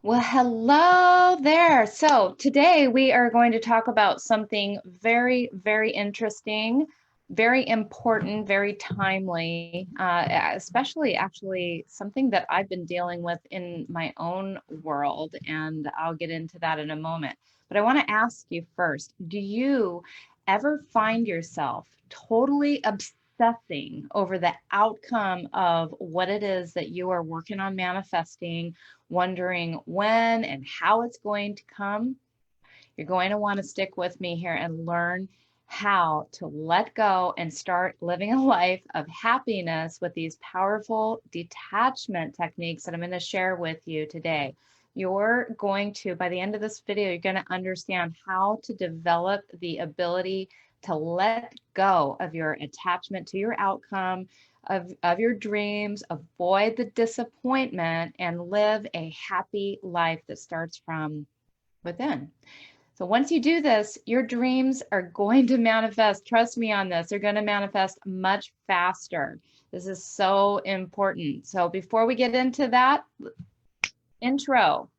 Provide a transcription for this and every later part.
Well, hello there. So today we are going to talk about something very, very interesting, very important, very timely, especially actually something that I've been dealing with in my own world, and I'll get into that in a moment. But I want to ask you first, do you ever find yourself totally obsessing over the outcome of what it is that you are working on manifesting, wondering when and how it's going to come? You're going to want to stick with me here and learn how to let go and start living a life of happiness with these powerful detachment techniques that I'm going to share with you today. You're going to, by the end of this video, you're going to understand how to develop the ability to let go of your attachment to your outcome, of your dreams, avoid the disappointment, and live a happy life that starts from within. So once you do this, your dreams are going to manifest. Trust me on this. They're going to manifest much faster. This is so important. So before we get into that intro,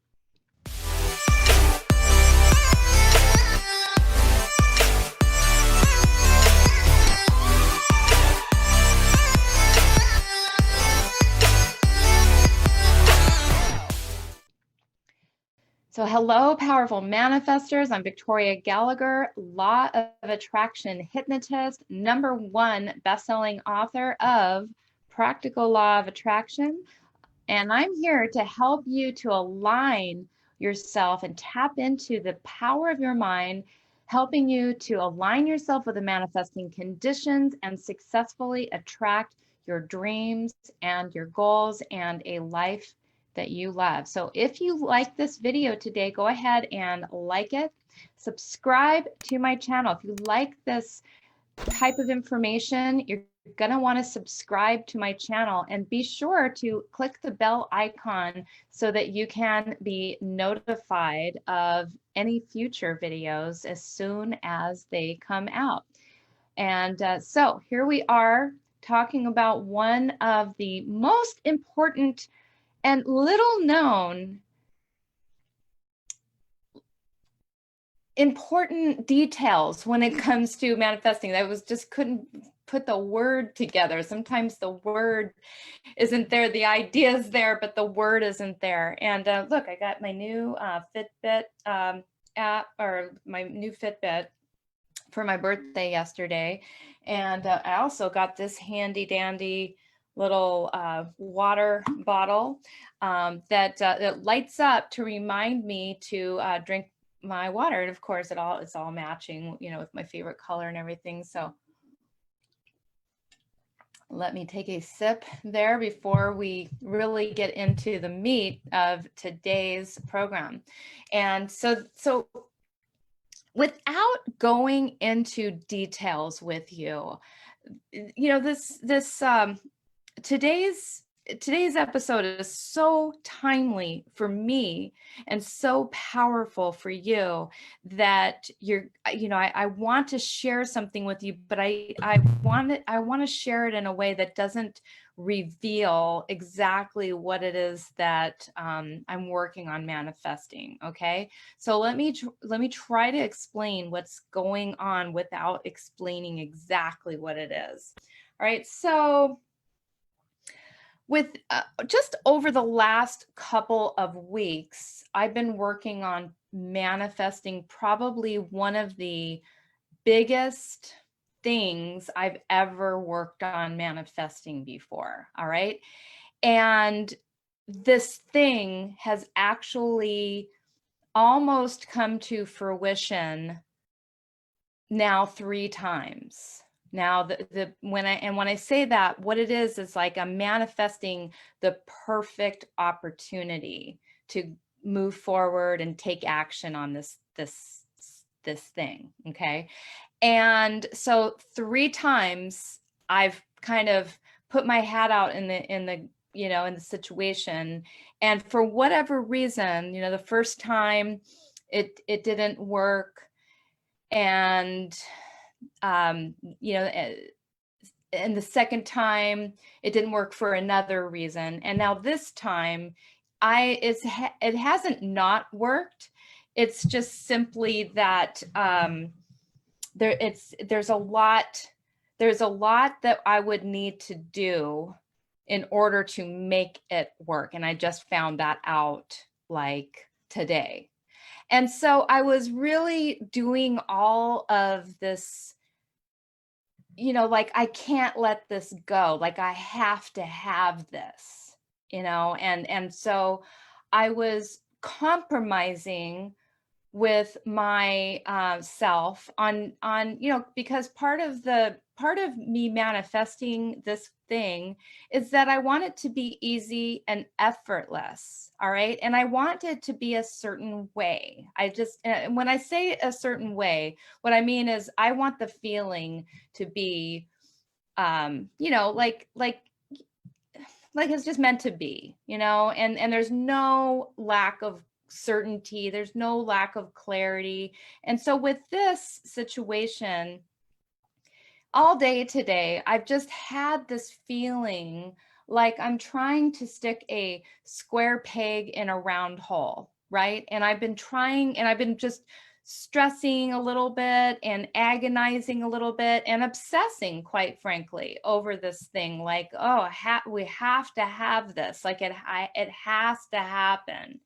so hello, powerful manifestors. I'm Victoria Gallagher, Law of Attraction hypnotist, #1 best-selling author of Practical Law of Attraction. And I'm here to help you to align yourself and tap into the power of your mind, helping you to align yourself with the manifesting conditions and successfully attract your dreams and your goals and a life that you love. So if you like this video today, go ahead and like it. Subscribe to my channel. If you like this type of information, you're going to want to subscribe to my channel and be sure to click the bell icon so that you can be notified of any future videos as soon as they come out. And so here we are talking about one of the most important and little known important details when it comes to manifesting. I was just couldn't put the word together. Sometimes the word isn't there, the idea is there, but the word isn't there. And look, I got my new Fitbit app, or my new Fitbit for my birthday yesterday. And I also got this handy dandy little water bottle that lights up to remind me to drink my water. And of course, it's all matching, with my favorite color and everything. So let me take a sip there before we really get into the meat of today's program. And so without going into details with you, today's episode is so timely for me and so powerful for you that I want to share something with you, but I want to share it in a way that doesn't reveal exactly what it is that I'm working on manifesting. Okay, so let me try to explain what's going on without explaining exactly what it is. All right, so with just over the last couple of weeks, I've been working on manifesting probably one of the biggest things I've ever worked on manifesting before. All right. And this thing has actually almost come to fruition now 3 times. Now, when I say that, what it is like I'm manifesting the perfect opportunity to move forward and take action on this thing. Okay, and so 3 times I've kind of put my hat out in the situation, and for whatever reason, the first time it didn't work, and and the second time it didn't work for another reason, and now this time it hasn't not worked. It's just simply that there's a lot that I would need to do in order to make it work. And I just found that out like today. And so I was really doing all of this, like, I can't let this go. Like, I have to have this, and so I was compromising with my self on because part of me manifesting this thing is that I want it to be easy and effortless. All right, and I want it to be a certain way. When I say a certain way, what I mean is I want the feeling to be like it's just meant to be, and there's no lack of certainty, there's no lack of clarity. And so with this situation, all day today, I've just had this feeling like I'm trying to stick a square peg in a round hole, right? And I've been just stressing a little bit and agonizing a little bit and obsessing, quite frankly, over this thing. Like, oh, we have to have this. Like it has to happen.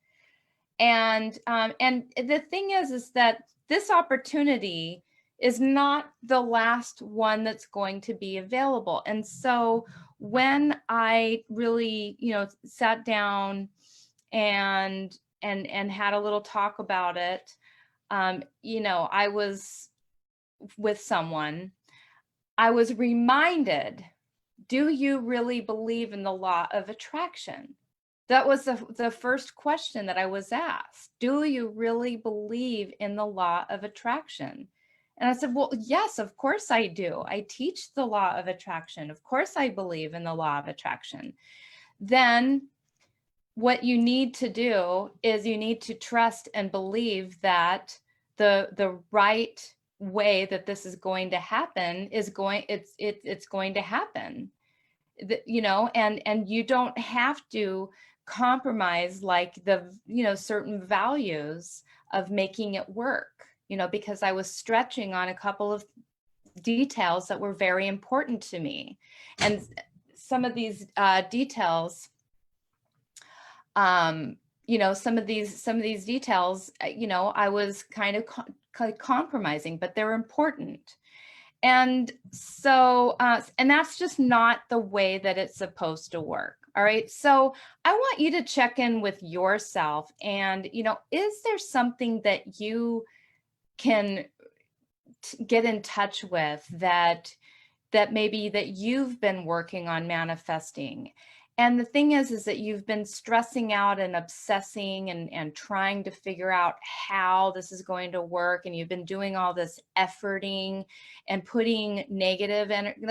And the thing is that this opportunity is not the last one that's going to be available. And so when I really, sat down and had a little talk about it, I was with someone, I was reminded, do you really believe in the law of attraction? That was the first question that I was asked. Do you really believe in the law of attraction? And I said, well, yes, of course I do. I teach the law of attraction. Of course I believe in the law of attraction. Then what you need to do is you need to trust and believe that the right way that this is going to happen it's going to happen. And you don't have to compromise like certain values of making it work, because I was stretching on a couple of details that were very important to me. And some of these details, some of these details, I was kind of compromising, but they're important. And so, and that's just not the way that it's supposed to work. All right. So I want you to check in with yourself and, is there something that you can get in touch with that maybe that you've been working on manifesting? And the thing is that you've been stressing out and obsessing and trying to figure out how this is going to work. And you've been doing all this efforting and putting negative energy,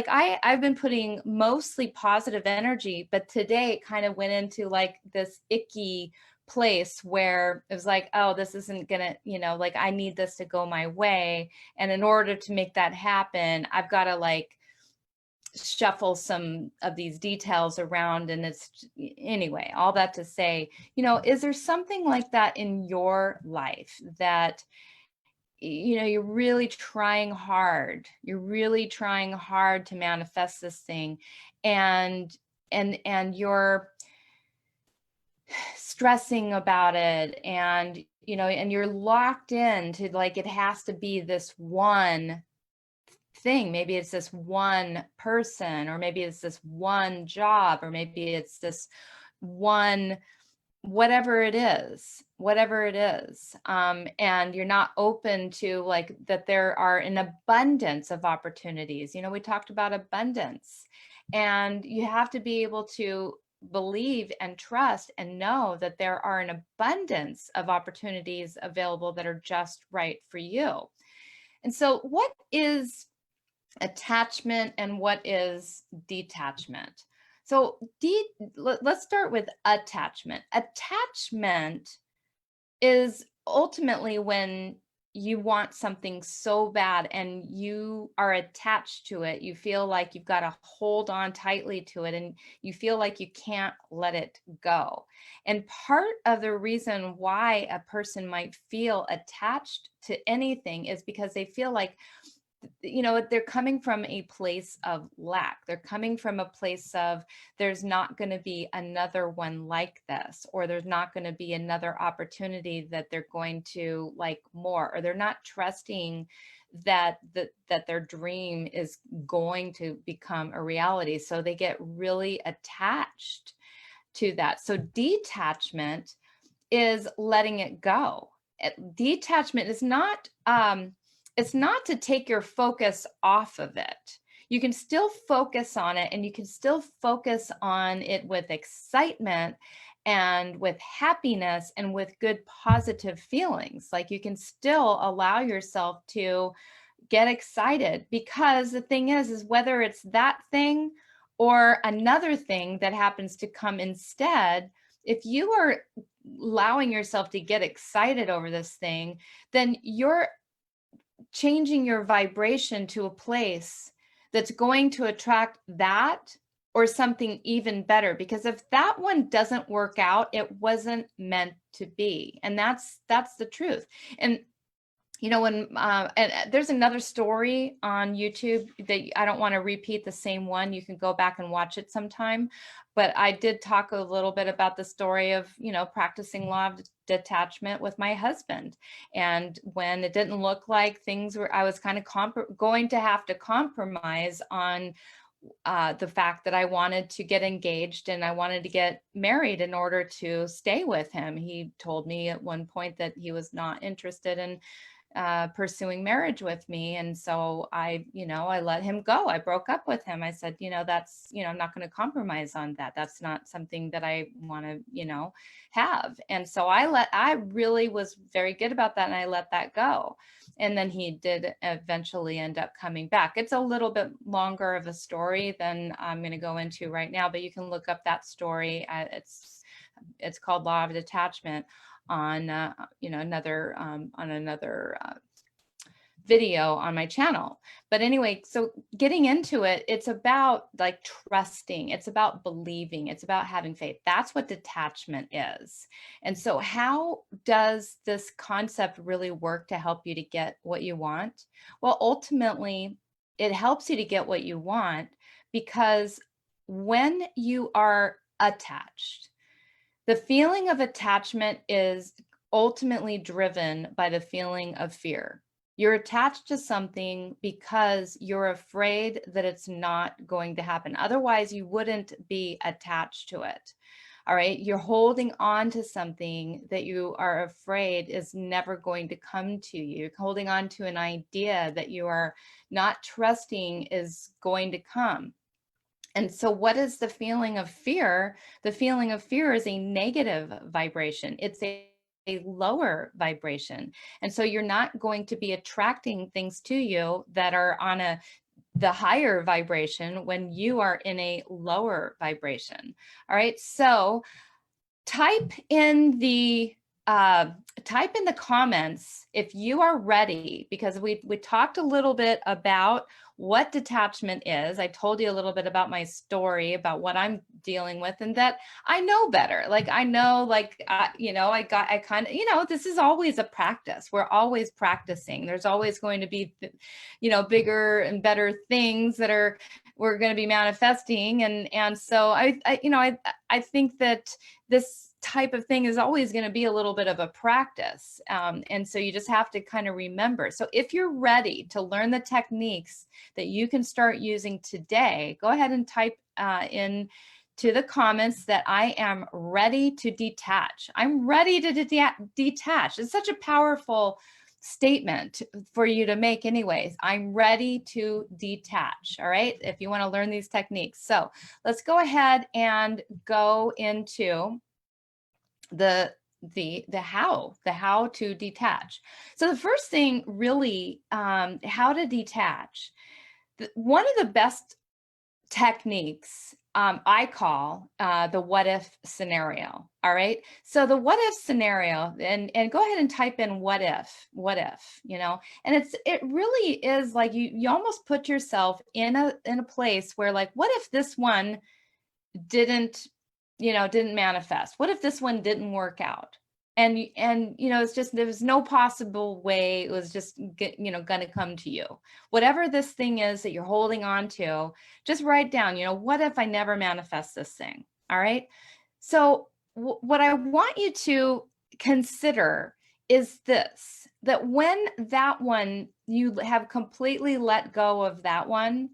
I've been putting mostly positive energy, but today it kind of went into like this icky place where it was like, oh, this isn't gonna, I need this to go my way. And in order to make that happen, I've got to like shuffle some of these details around. And it's, anyway, all that to say, is there something like that in your life that you're really trying hard to manifest this thing, and you're stressing about it, and and you're locked into like it has to be this one thing? Maybe it's this one person, or maybe it's this one job, or maybe it's this one, whatever it is, and you're not open to like that there are an abundance of opportunities. We talked about abundance, and you have to be able to believe and trust and know that there are an abundance of opportunities available that are just right for you. And so what is attachment and what is detachment? So let's start with attachment. Attachment is ultimately when you want something so bad and you are attached to it. You feel like you've got to hold on tightly to it and you feel like you can't let it go. And part of the reason why a person might feel attached to anything is because they feel like, they're coming from a place of lack. They're coming from a place of there's not going to be another one like this, or there's not going to be another opportunity that they're going to like more, or they're not trusting that their dream is going to become a reality. So they get really attached to that. So detachment is letting it go. Detachment is not it's not to take your focus off of it. You can still focus on it, and you can still focus on it with excitement and with happiness and with good positive feelings. Like, you can still allow yourself to get excited, because the thing is whether it's that thing or another thing that happens to come instead, if you are allowing yourself to get excited over this thing, then you're changing your vibration to a place that's going to attract that or something even better. Because if that one doesn't work out, it wasn't meant to be. And that's the truth. And when and there's another story on YouTube that I don't want to repeat the same one. You can go back and watch it sometime. But I did talk a little bit about the story of, practicing law of detachment with my husband. And when it didn't look like things were, I was kind of going to have to compromise on the fact that I wanted to get engaged and I wanted to get married in order to stay with him. He told me at one point that he was not interested in pursuing marriage with me. And so I let him go. I broke up with him. I said, that's, I'm not going to compromise on that. That's not something that I want to, have. And so I really was very good about that. And I let that go. And then he did eventually end up coming back. It's a little bit longer of a story than I'm going to go into right now, but you can look up that story. It's called Law of Detachment on another video on my channel. But anyway, so getting into it, it's about like trusting, it's about believing, it's about having faith. That's what detachment is. And so how does this concept really work to help you to get what you want? Well, ultimately, it helps you to get what you want because when you are attached, the feeling of attachment is ultimately driven by the feeling of fear. You're attached to something because you're afraid that it's not going to happen. Otherwise, you wouldn't be attached to it. All right. You're holding on to something that you are afraid is never going to come to you. You're holding on to an idea that you are not trusting is going to come. And so what is the feeling of fear? The feeling of fear is a negative vibration. It's a lower vibration. And so you're not going to be attracting things to you that are on the higher vibration when you are in a lower vibration. All right. So type in the comments if you are ready, because we talked a little bit about what detachment is. I told you a little bit about my story, about what I'm dealing with, and that I know better. Like, I know, like, I kind of, this is always a practice. We're always practicing. There's always going to be, bigger and better things that we're going to be manifesting. And so I think that this type of thing is always going to be a little bit of a practice. And so you just have to kind of remember. So if you're ready to learn the techniques that you can start using today, go ahead and type in to the comments that I am ready to detach. I'm ready to detach. It's such a powerful statement for you to make anyways. I'm ready to detach. All right. If you want to learn these techniques. So let's go ahead and go into the how to detach. So the first thing really, how to detach. One of the best techniques I call the what if scenario. All right. So the what if scenario, and go ahead and type in what if, and it really is like you almost put yourself in a place where, like, what if this one didn't didn't manifest? What if this one didn't work out? And it's just, there was no possible way it was just going to come to you. Whatever this thing is that you're holding on to, just write down, what if I never manifest this thing? All right. So what I want you to consider is this: that when that one, you have completely let go of that one,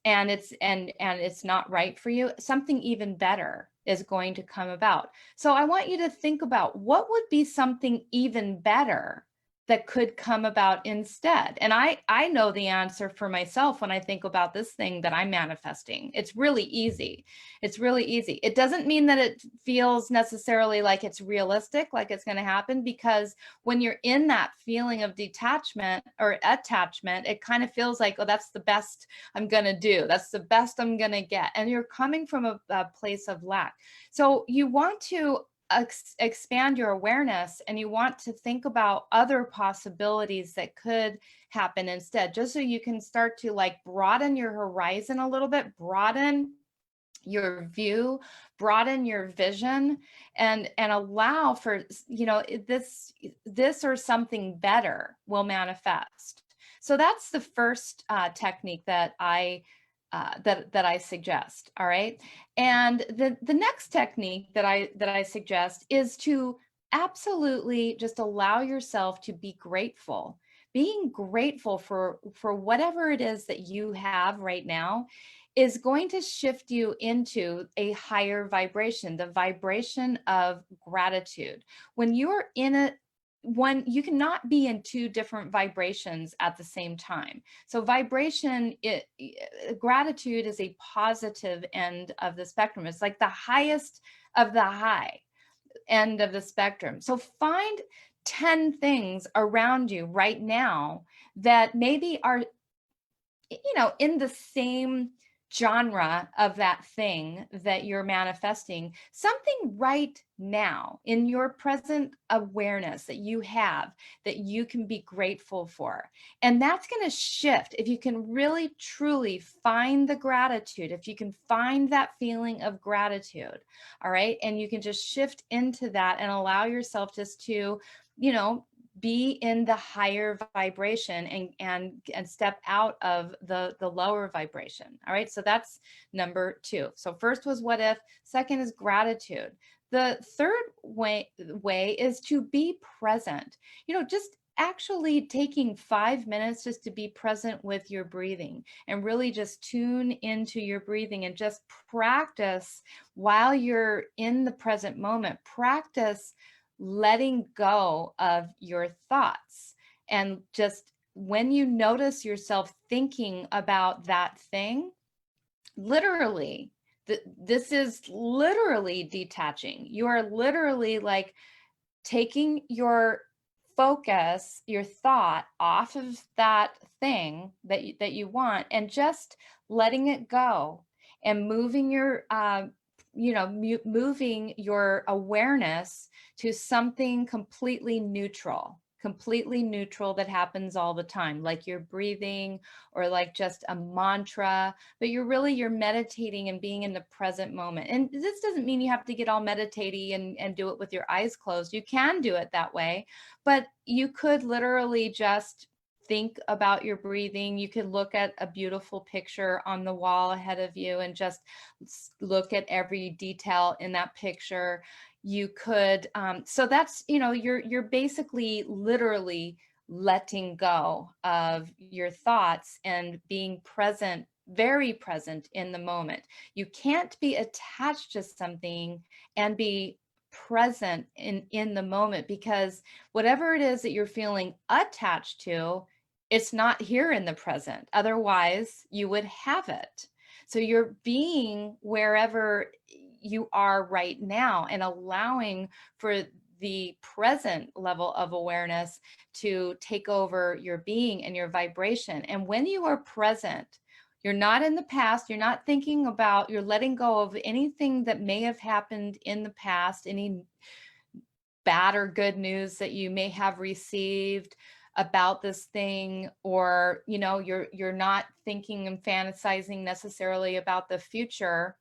and it's not right for you, something even better is going to come about. So I want you to think about what would be something even better that could come about instead. And I know the answer for myself when I think about this thing that I'm manifesting. It's really easy. It's really easy. It doesn't mean that it feels necessarily like it's realistic, like it's going to happen, because when you're in that feeling of detachment or attachment, it kind of feels like, oh, that's the best I'm going to do. That's the best I'm going to get. And you're coming from a place of lack. So you want to expand your awareness, and you want to think about other possibilities that could happen instead, just so you can start to, like, broaden your horizon a little bit, broaden your view, broaden your vision, and allow for, this or something better will manifest. So that's the first technique that I suggest. All right. And the next technique that I suggest is to absolutely just allow yourself to be grateful. Being grateful for whatever it is that you have right now is going to shift you into a higher vibration, the vibration of gratitude. When you're in a one, you cannot be in two different vibrations at the same time. So gratitude is a positive end of the spectrum. It's like the highest of the high end of the spectrum. So find 10 things around you right now that maybe are, in the same genre of that thing that you're manifesting, something right now in your present awareness that you have, that you can be grateful for. And that's going to shift if you can really truly find the gratitude, if you can find that feeling of gratitude. All right. And you can just shift into that and allow yourself just to, be in the higher vibration, and step out of the lower vibration. All right. So that's number 2. So first was what if, second is gratitude. The third way is to be present. Just actually taking 5 minutes just to be present with your breathing, and really just tune into your breathing, and just practice while you're in the present moment. Practice letting go of your thoughts, and just when you notice yourself thinking about that thing, literally, this is literally detaching. You are literally, like, taking your focus, your thought off of that thing that you want, and just letting it go, and moving your moving your awareness to something completely neutral that happens all the time, like your breathing, or like just a mantra. But you're meditating and being in the present moment. And this doesn't mean you have to get all meditaty and do it with your eyes closed. You can do it that way, but you could literally just think about your breathing. You could look at a beautiful picture on the wall ahead of you and just look at every detail in that picture. You could, so that's, you're basically literally letting go of your thoughts and being present, very present in the moment. You can't be attached to something and be present in the moment, because whatever it is that you're feeling attached to, it's not here in the present. Otherwise, you would have it. So you're being wherever you are right now, and allowing for the present level of awareness to take over your being and your vibration. And when you are present, You're not in the past. You're not thinking about, you're letting go of anything that may have happened in the past, any bad or good news that you may have received about this thing, or, you know, you're not thinking and fantasizing necessarily about the future.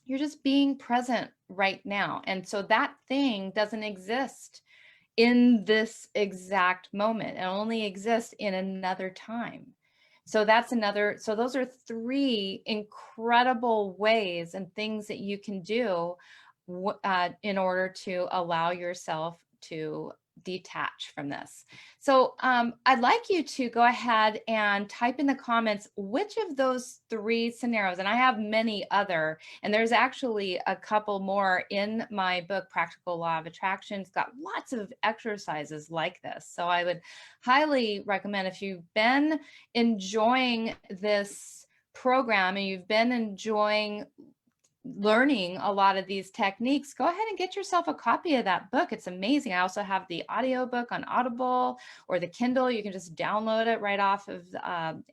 You're just being present right now. And so that thing doesn't exist in this exact moment. It only exists in another time. So that's another, so those are three incredible ways and things that you can do in order to allow yourself to detach from this. So I'd like you to go ahead and type in the comments which of those three scenarios, and I have many other, and there's actually a couple more in my book, Practical Law of Attraction. It's got lots of exercises like this. So I would highly recommend, if you've been enjoying this program and you've been enjoying learning a lot of these techniques, go ahead and get yourself a copy of that book. It's amazing. I also have the audiobook on Audible or the Kindle. You can just download it right off of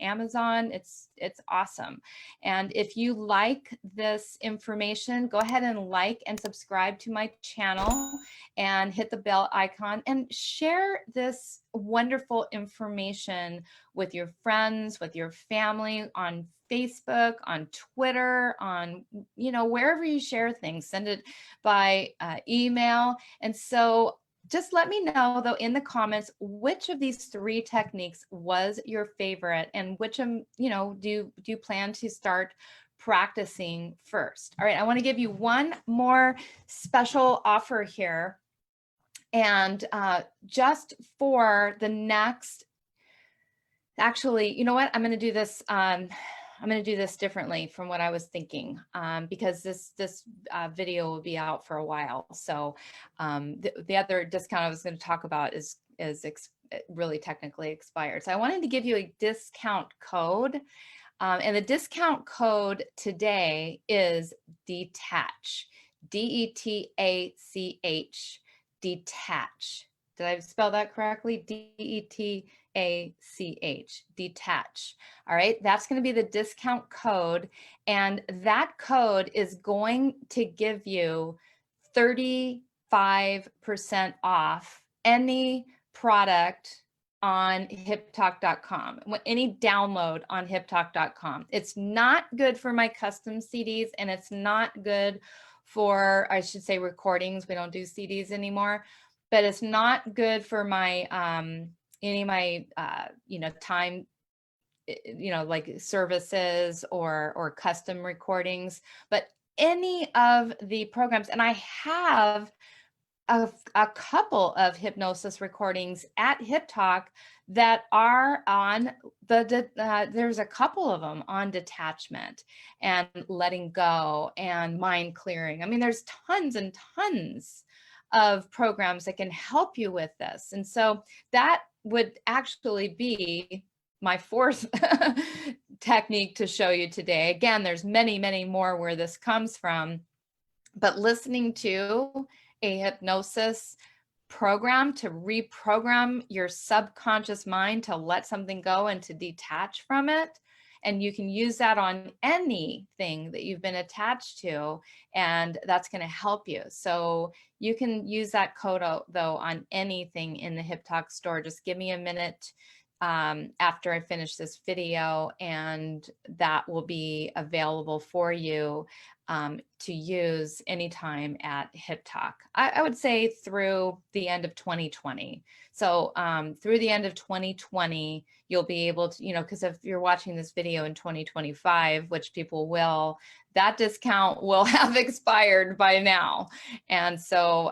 Amazon. It's awesome. And if you like this information, go ahead and like and subscribe to my channel and hit the bell icon and share this wonderful information with your friends, with your family, on Facebook, on Twitter, on, you know, wherever you share things, send it by email. And so just let me know, though, in the comments, which of these three techniques was your favorite, and which of, you know, do you plan to start practicing first? All right, I want to give you one more special offer here. And just for the next, actually, you know what? I'm going to do this. I'm going to do this differently from what I was thinking, because this video will be out for a while. So the other discount I was going to talk about is really technically expired. So I wanted to give you a discount code. And the discount code today is DETACH, DETACH, detach. Did I spell that correctly? DETACH, detach. All right, that's going to be the discount code. And that code is going to give you 35% off any product on hiptalk.com, any download on hiptalk.com. It's not good for my custom CDs, and it's not good for, I should say, recordings. We don't do CDs anymore, but it's not good for my any of my you know, time, you know, like services or custom recordings. But any of the programs, and I have a couple of hypnosis recordings at Hip Talk that are on there's a couple of them on detachment and letting go and mind clearing. I mean, there's tons and tons of programs that can help you with this. And so that would actually be my fourth technique to show you today. Again, there's many, many more where this comes from, but listening to a hypnosis program to reprogram your subconscious mind to let something go and to detach from it. And you can use that on anything that you've been attached to, and that's going to help you. So you can use that code though on anything in the Hip Talk store. Just give me a minute after I finish this video, and that will be available for you to use anytime at Hip Talk. I would say through the end of 2020. So through the end of 2020, you'll be able to, you know, because if you're watching this video in 2025, which people will, that discount will have expired by now. And so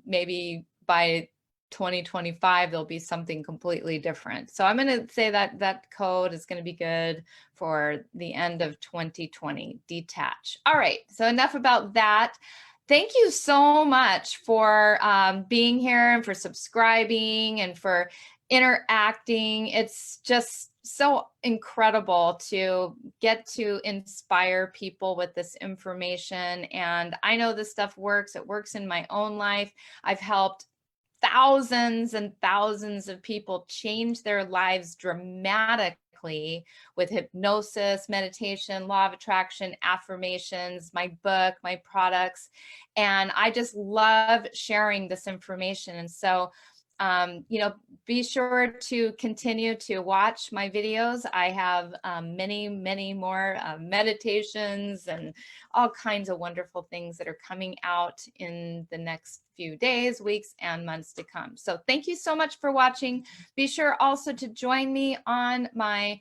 maybe by 2025, there'll be something completely different. So I'm going to say that that code is going to be good for the end of 2020, detach. All right, so enough about that. Thank you so much for being here and for subscribing and for interacting. It's just so incredible to get to inspire people with this information. And I know this stuff works. It works in my own life. I've helped thousands and thousands of people change their lives dramatically directly with hypnosis, meditation, law of attraction, affirmations, my book, my products. And I just love sharing this information. And so, be sure to continue to watch my videos. I have many, many more meditations and all kinds of wonderful things that are coming out in the next few days, weeks, and months to come. So thank you so much for watching. Be sure also to join me on my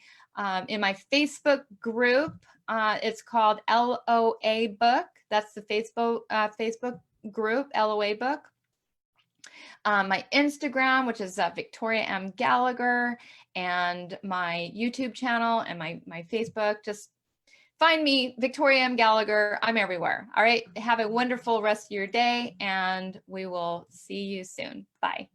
in my Facebook group. It's called LOA Book. That's the Facebook group, LOA Book. My Instagram, which is Victoria M. Gallagher, and my YouTube channel and my Facebook. Just find me, Victoria M. Gallagher. I'm everywhere. All right. Have a wonderful rest of your day, and we will see you soon. Bye.